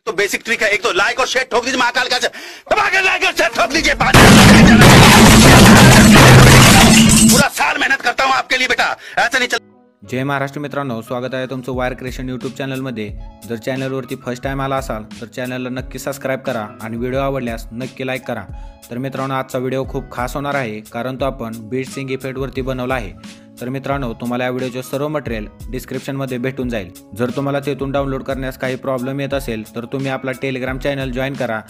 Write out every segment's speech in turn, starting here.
तो basic trick है, एक तो लाइक और शेयर ठोक दीजिए, महाकाल का दबाकर लाइक और शेयर ठोक दीजिए। पूरा साल मेहनत करता हूँ आपके लिए बेटा, ऐसा नहीं चल। जय महाराष्ट्र मित्रांनो, स्वागत आहे तुमचं वायर क्रिएशन यूट्यूब चॅनलमध्ये। जर चॅनलवरती फर्स्ट टाइम आला असाल तर चॅनलला नक्की सबस्क्राइब करा आणि व्हिडिओ आवडल्यास नक्की लाईक करा। तर मित्रांनो, आजचा व्हिडिओ खूप खास होणार आहे, कारण तो आपण बीट सिंग इफेक्टवरती बनवला आहे। तर मित्रांनो, तुम्हाला या व्हिडिओचे सर्व मटेरियल डिस्क्रिप्शनमध्ये भेटून जाईल। जर तुम्हाला तेथून डाउनलोड करण्यास काही प्रॉब्लेम येत असेल तर तुम्ही आपला टेलिग्राम चॅनल जॉइन करा,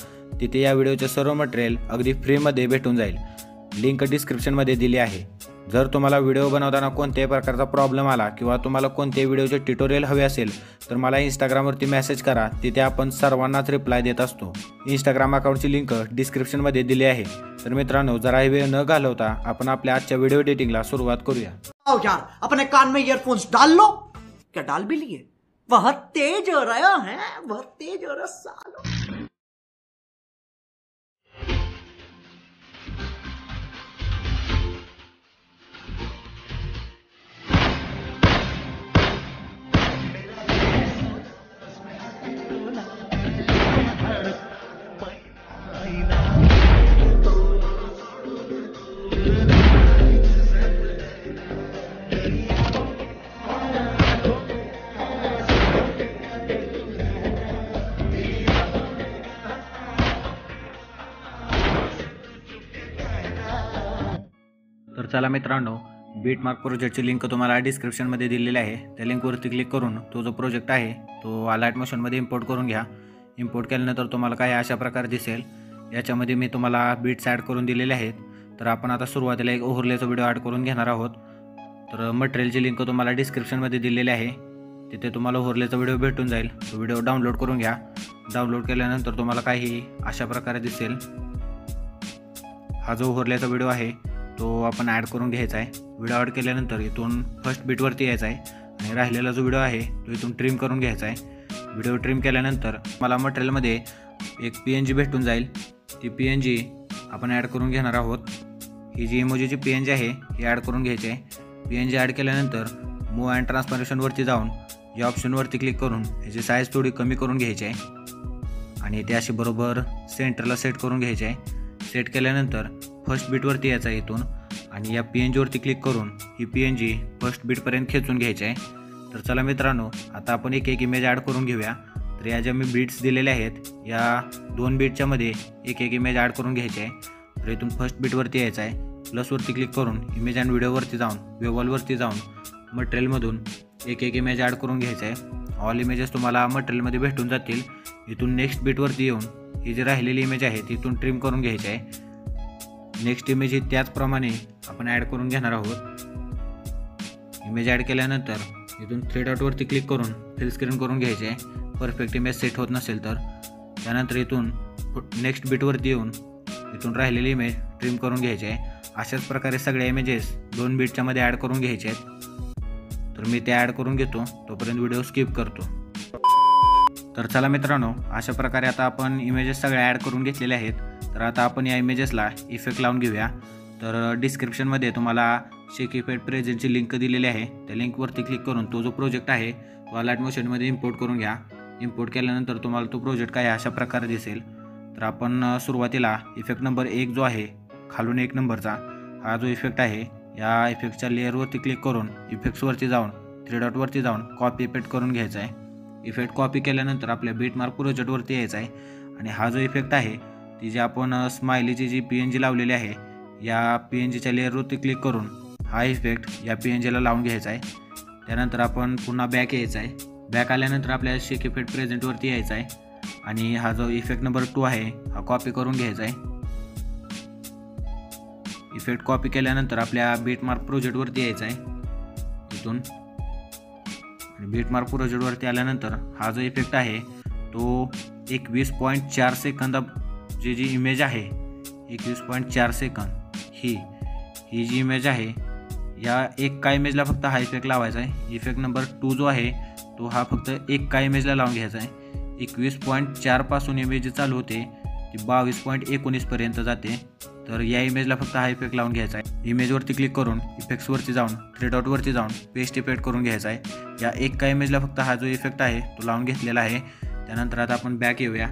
तिथे या व्हिडिओचे सर्व मटेरियल अगदी फ्रीमध्ये भेटून जाईल। लिंक डिस्क्रिप्शनमध्ये दिली आहे। जर तुम्हाला व्हिडिओ बनवताना कोणत्याही प्रकारचा प्रॉब्लेम आला किंवा तुम्हाला कोणत्याही व्हिडिओचे ट्युटोरियल हवे असेल तर मला इंस्टाग्रामवरती मेसेज करा, तिथे आपण सर्वांनाच रिप्लाय देत असतो। इंस्टाग्राम अकाउंटची लिंक डिस्क्रिप्शनमध्ये दिली आहे। तर मित्रांनो, जरा वेळ न घालवता आपण आपल्या आजच्या व्हिडिओ एडिटिंगला सुरुवात करूया। आओ यार, अपने कान में ईयरफोन्स डाल लो। क्या डाल भी लिए? बहुत तेज हो रहा है, बहुत तेज हो रहा सालो। तर चला मित्रांनो, बीटमार्क प्रोजेक्टची लिंक तुम्हाला डिस्क्रिप्शनमध्ये दिलेली आहे। त्या लिंकवरती क्लिक करून तो जो प्रोजेक्ट आहे तो लाईट मोशनमध्ये इम्पोर्ट करून घ्या। इम्पोर्ट केल्यानंतर तुम्हाला काय अशा प्रकारे दिसेल। याच्यामध्ये मी तुम्हाला बीट्स ॲड करून दिलेले आहेत। तर आपण आता सुरुवातीला एक ओव्हरलेचा व्हिडिओ ॲड करून घेणार आहोत। तर मटेरियलची लिंक तुम्हाला डिस्क्रिप्शनमध्ये दिलेली आहे, तिथे तुम्हाला ओव्हरलेचा व्हिडिओ भेटून जाईल। तो व्हिडिओ डाउनलोड करून घ्या। डाउनलोड केल्यानंतर तुम्हाला काही अशा प्रकारे दिसेल। हा जो ओव्हरलेचा व्हिडिओ आहे तो आपण ॲड करून घ्यायचा आहे। व्हिडिओ ॲड केल्यानंतर इथून फर्स्ट बीटवरती यायचा आहे आणि राहिलेला जो व्हिडिओ आहे तो इथून ट्रिम करून घ्यायचा आहे। व्हिडिओ ट्रिम केल्यानंतर मला मटेरियलमध्ये एक PNG भेटून जाईल। ती PNG आपण ॲड करून घेणार आहोत। ही जी इमोजीची PNG आहे ही ॲड करून घ्यायची आहे। PNG ॲड केल्यानंतर मूव्ह अँड ट्रान्सफॉर्मेशनवरती जाऊन या ऑप्शनवरती क्लिक करून ह्याची साईज थोडी कमी करून घ्यायची आहे आणि ते अशी बरोबर सेंटरला सेट करून घ्यायची आहे। सेट केल्यानंतर फर्स्ट बीटवरती यायचं आहे इथून आणि या PNGवरती क्लिक करून ही PNG फर्स्ट बीटपर्यंत खेचून घ्यायची आहे। तर चला मित्रांनो, आता आपण एक इमेज ॲड करून घेऊया। तर या ज्या मी बीट्स दिलेल्या आहेत या दोन बीटच्या मध्ये एक इमेज ॲड करून घ्यायची आहे। तर इथून फर्स्ट बीटवरती यायचं आहे, प्लसवरती क्लिक करून इमेज अँड व्हिडिओवरती जाऊन वेवलवरती जाऊन मटेरियलमधून एक इमेज ॲड करून घ्यायचं आहे। ऑल इमेजेस तुम्हाला मटेरियलमध्ये भेटून जातील। इथून नेक्स्ट बीटवरती येऊन ही जी राहिलेली इमेज आहे ती इथून ट्रिम करून घ्यायची आहे। नेक्स्ट इमेज ही त्याचप्रमाणे आपण ॲड करून घेणार आहोत। इमेज ॲड केल्यानंतर इथून थ्री डॉटवरती क्लिक करून फिल स्क्रीन करून घ्यायचे आहे, परफेक्ट इमेज सेट होत नसेल तर। त्यानंतर इथून नेक्स्ट बीटवरती येऊन इथून राहिलेली इमेज ट्रिम करून घ्यायची आहे। अशाच प्रकारे सगळ्या इमेजेस दोन बीटच्या मध्ये ॲड करून घ्यायचे आहेत। तर मी ते ॲड करून घेतो, तोपर्यंत व्हिडिओ स्किप करतो। तर चला मित्रांनो, अशा प्रकारे आता आपण इमेजेस सगळ्या ॲड करून घेतलेल्या आहेत। तर आता आपण या इमेजेसला इफेक्ट लावून घेऊया। तर डिस्क्रिप्शनमध्ये तुम्हाला शेक इफेक्ट प्रेझेंटची लिंक दिलेली आहे। त्या लिंकवरती क्लिक करून तो जो प्रोजेक्ट आहे तो लाईट मोशनमध्ये इम्पोर्ट करून घ्या। इम्पोर्ट केल्यानंतर तुम्हाला तो प्रोजेक्ट काय अशा प्रकारे दिसेल। तर आपण सुरुवातीला इफेक्ट नंबर 1 जो आहे खालून 1 नंबरचा हा जो इफेक्ट आहे या इफेक्टच्या लेअरवरती क्लिक करून इफेक्ट्सवरती जाऊन थ्री डॉटवरती जाऊन कॉपी इफेक्ट करून घ्यायचा आहे। इफेक्ट कॉपी केल्यानंतर आपल्या बीटमार्क प्रोजेक्टवरती यायचा आहे आणि हा जो इफेक्ट आहे ती जी आपण स्माइलीची जी PNG लावलेली आहे या PNGच्या लेअरवरती क्लिक करून हा इफेक्ट या PNGला लावून घ्यायचा आहे। त्यानंतर आपण पुन्हा बॅक यायचं आहे। बॅक आल्यानंतर आपल्या शेक इफेक्ट प्रेझेंटवरती यायचं आहे आणि हा जो इफेक्ट नंबर 2 आहे हा कॉपी करून घ्यायचा आहे। इफेक्ट कॉपी केल्यानंतर आपल्या बीटमार्क प्रोजेक्टवरती यायचं आहे इथून आणि बीटमार्क प्रोजेक्टवरती आल्यानंतर हा जो इफेक्ट आहे तो 21.4 सेकंद जी इमेज आहे 21.4 सेकंद ही जी इमेज आहे या एका इमेजला फक्त हा इफेक्ट लावायचा आहे। इफेक्ट नंबर 2 जो आहे तो हा फक्त एका इमेजला लावून घ्यायचा आहे। 21.4 पासून इमेज चालू होते ती 22.19 पर्यंत जाते। तर या इमेजला फक्त हा इफेक्ट लावून घ्यायचा आहे। इमेजवरती क्लिक करून इफेक्ट्सवरती जाऊन थ्री डॉटवरती जाऊन पेस्ट इफेक्ट करून घ्यायचा आहे। या एका इमेजला फक्त हा जो इफेक्ट आहे तो लावून घेतलेला आहे। त्यानंतर आता आपण बॅक येऊया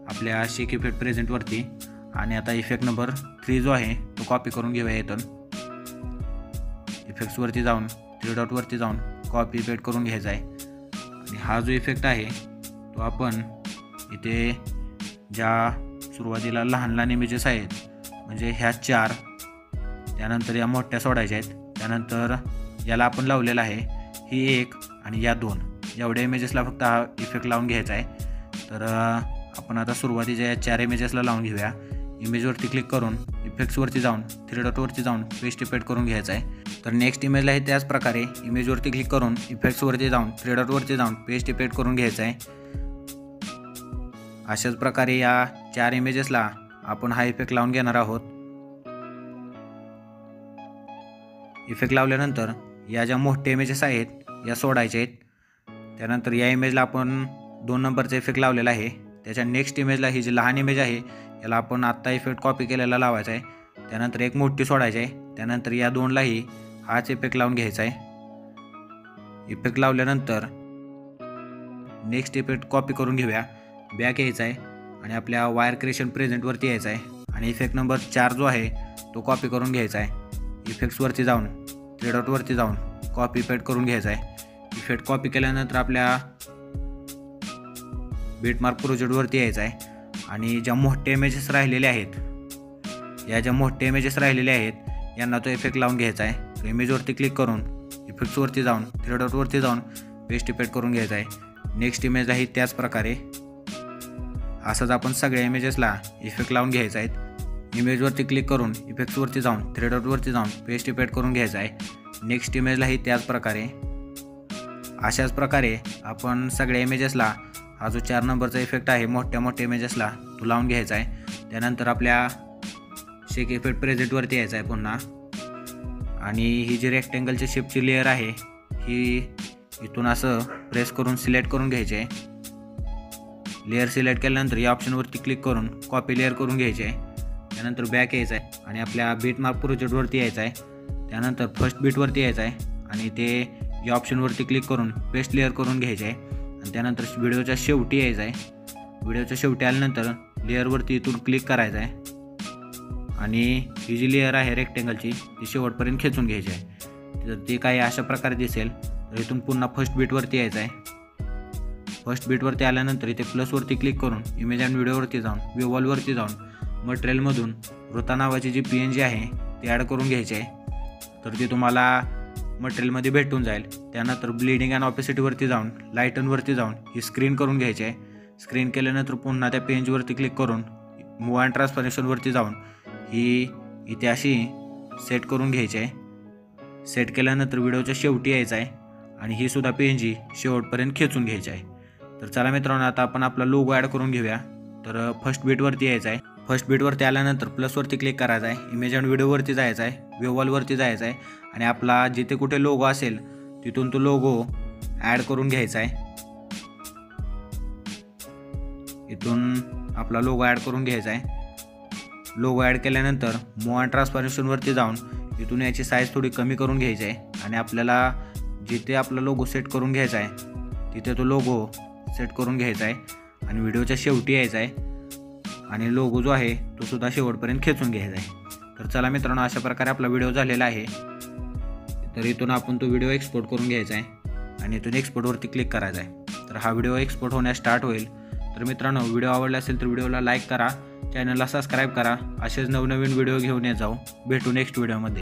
आपल्या शेक इफेक्ट प्रेझेंटवरती आणि आता इफेक्ट नंबर 3 जो आहे तो कॉपी करून घेऊया. इथून इफेक्ट्सवरती जाऊन 3 डॉटवरती जाऊन कॉपी पेस्ट करून घ्यायचा आहे. आणि हा जो इफेक्ट आहे तो आपण इथे ज्या सुरुवातीला लहान लहान इमेजेस आहेत म्हणजे ह्या 4, त्यानंतर या मोठ्या सोडायच्या आहेत, त्यानंतर याला आपण लावलेला आहे ही 1 आणि या 2 एवढ्या इमेजेसला फक्त हा इफेक्ट लावून घ्यायचा आहे. तर आपण आता सुरुवातीच्या या 4 इमेजेसला लावून घेऊया. इमेजवरती क्लिक करून इफेक्ट्सवरती जाऊन 3 डॉटवरती जाऊन पेस्ट इफेक्ट करून घ्यायचा आहे. तर नेक्स्ट इमेजला आहे त्याच प्रकारे इमेजवरती क्लिक करून इफेक्ट्सवरती जाऊन 3 डॉटवरती जाऊन पेस्ट इफेक्ट करून घ्यायचा आहे. अशाच प्रकारे या 4 इमेजेसला आपण हा इफेक्ट लावून घेणार आहोत. इफेक्ट लावल्यानंतर या ज्या मोठ्या इमेजेस आहेत या सोडायच्या आहेत. त्यानंतर या इमेजला आपण 2 नंबरचा इफेक्ट लावलेला आहे. त्याच्या नेक्स्ट इमेजला ही जी लहान इमेज आहे याला आपण आत्ता इफेक्ट कॉपी केलेला लावायचा आहे. त्यानंतर एक मोठी सोडायची आहे. त्यानंतर या 2लाही हाच इफेक्ट लावून घ्यायचा आहे. इफेक्ट लावल्यानंतर नेक्स्ट इफेक्ट कॉपी करून घेऊया. बॅक यायचा आहे आणि आपल्या वायर क्रिएशन प्रेझेंटवरती यायचं आहे आणि इफेक्ट नंबर 4 जो आहे तो कॉपी करून घ्यायचा आहे. इफेक्ट्सवरती जाऊन 3 डॉटवरती जाऊन कॉपी पेस्ट करून घ्यायचा आहे. इफेक्ट कॉपी केल्यानंतर आपल्या बीटमार्क प्रोजेक्टवरती यायचं आहे आणि ज्या मोठ्या इमेजेस राहिलेल्या आहेत या ज्या मोठ्या इमेजेस राहिलेल्या आहेत यांना तो इफेक्ट लावून घ्यायचा आहे. तर इमेजवरती क्लिक करून इफेक्ट्सवरती जाऊन 3 डॉटवरती जाऊन पेस्ट इफेक्ट करून घ्यायचा आहे. नेक्स्ट इमेजलाही त्याच प्रकारे असंच आपण सगळ्या इमेजेसला इफेक्ट लावून घ्यायचा आहे. इमेजवरती क्लिक करून इफेक्ट्सवरती जाऊन 3 डॉटवरती जाऊन पेस्ट इफेक्ट करून घ्यायचा आहे. नेक्स्ट इमेजलाही त्याच प्रकारे अशाच प्रकारे आपण सगळ्या इमेजेसला हा जो 4 नंबरचा इफेक्ट आहे मोठ्या मोठ्या इमेजेसला तो लावून घ्यायचा आहे. त्यानंतर आपल्या शेक इफेक्ट प्रेझेंटवरती यायचा आहे पुन्हा आणि ही जी रेक्टेंगलची शेपची लेअर आहे ही इथून असं प्रेस करून सिलेक्ट करून घ्यायची आहे. लेअर सिलेक्ट केल्यानंतर या ऑप्शनवरती क्लिक करून कॉपी लेअर करून घ्यायची आहे. त्यानंतर बॅक यायचं आहे आणि आपल्या बीटमार्क प्रोजेक्टवरती यायचं आहे. त्यानंतर फर्स्ट बीटवरती यायचं आहे आणि ते या ऑप्शनवरती क्लिक करून पेस्ट लेअर करून घ्यायचे आहे. आणि त्यानंतर व्हिडिओच्या शेवटी यायचं आहे. व्हिडिओच्या शेवटी आल्यानंतर लेअरवरती इथून क्लिक करायचं आहे आणि ही जी लेअर आहे रेक्टेंगलची ती शेवटपर्यंत खेचून घ्यायची आहे. तर ती काही अशा प्रकारे दिसेल. तर इथून पुन्हा फर्स्ट बीटवरती यायचं आहे. फर्स्ट बीटवरती आल्यानंतर इथे प्लसवरती क्लिक करून इमेज अँड व्हिडिओवरती जाऊन व्ह्यू वॉलवरती जाऊन मटेरियलमधून वृत्ता नावाची जी PNG आहे ती ॲड करून घ्यायची आहे. तर ती तुम्हाला मटेरियलमध्ये भेटून जाईल. त्यानंतर ब्लिडिंग अँड ऑपेसिटीवरती जाऊन लाईटनवरती जाऊन ही स्क्रीन करून घ्यायची आहे. स्क्रीन केल्यानंतर पुन्हा त्या PNGवरती क्लिक करून मूव अँड ट्रान्सफॉर्मेशनवरती जाऊन ही इथे अशी सेट करून घ्यायची आहे. सेट केल्यानंतर व्हिडिओच्या शेवटी यायचं आहे आणि ही सुद्धा PNG शेवटपर्यंत खेचून घ्यायची आहे. तर चला मित्रांनो आता आपण आपला लोगो ॲड करून घेऊया. तर फर्स्ट बीटवरती यायचं आहे. फर्स्ट बीटवरती आल्यानंतर प्लसवरती क्लिक करायचं आहे. इमेज अँड व्हिडिओवरती जायचं आहे. व्ह्यू वॉलवरती जायचं आहे आणि आपला जिथे कुठे लोगो असेल तिथून तो लोगो ॲड करून घ्यायचा आहे. इथून आपला लोगो ॲड करून घ्यायचा आहे. लोगो ॲड केल्यानंतर मूव अँड ट्रान्सफॉर्मेशनवरती जाऊन इथून याची साईज थोडी कमी करून घ्यायची आहे आणि आपल्याला जिथे आपला लोगो सेट करून घ्यायचा आहे तिथे तो लोगो सेट करून घ्यायचा आहे आणि व्हिडिओच्या शेवटी यायचा आहे आणि लोगो जो आहे तो सुद्धा शेवटपर्यंत खेचून घ्यायचा आहे. तर चला मित्रांनो अशा प्रकारे आपला व्हिडिओ झालेला आहे. तर इथून आपण तो व्हिडिओ एक्सपोर्ट करून घ्यायचा आहे आणि इथून एक्सपोर्टवरती क्लिक करायचा आहे. तर हा व्हिडिओ एक्सपोर्ट होण्यास स्टार्ट होईल. तर मित्रांनो व्हिडिओ आवडला असेल तर व्हिडिओला लाईक करा, चॅनलला सबस्क्राईब करा. असेच नवनवीन व्हिडिओ घेऊन येत जाऊ. भेटू नेक्स्ट व्हिडिओमध्ये.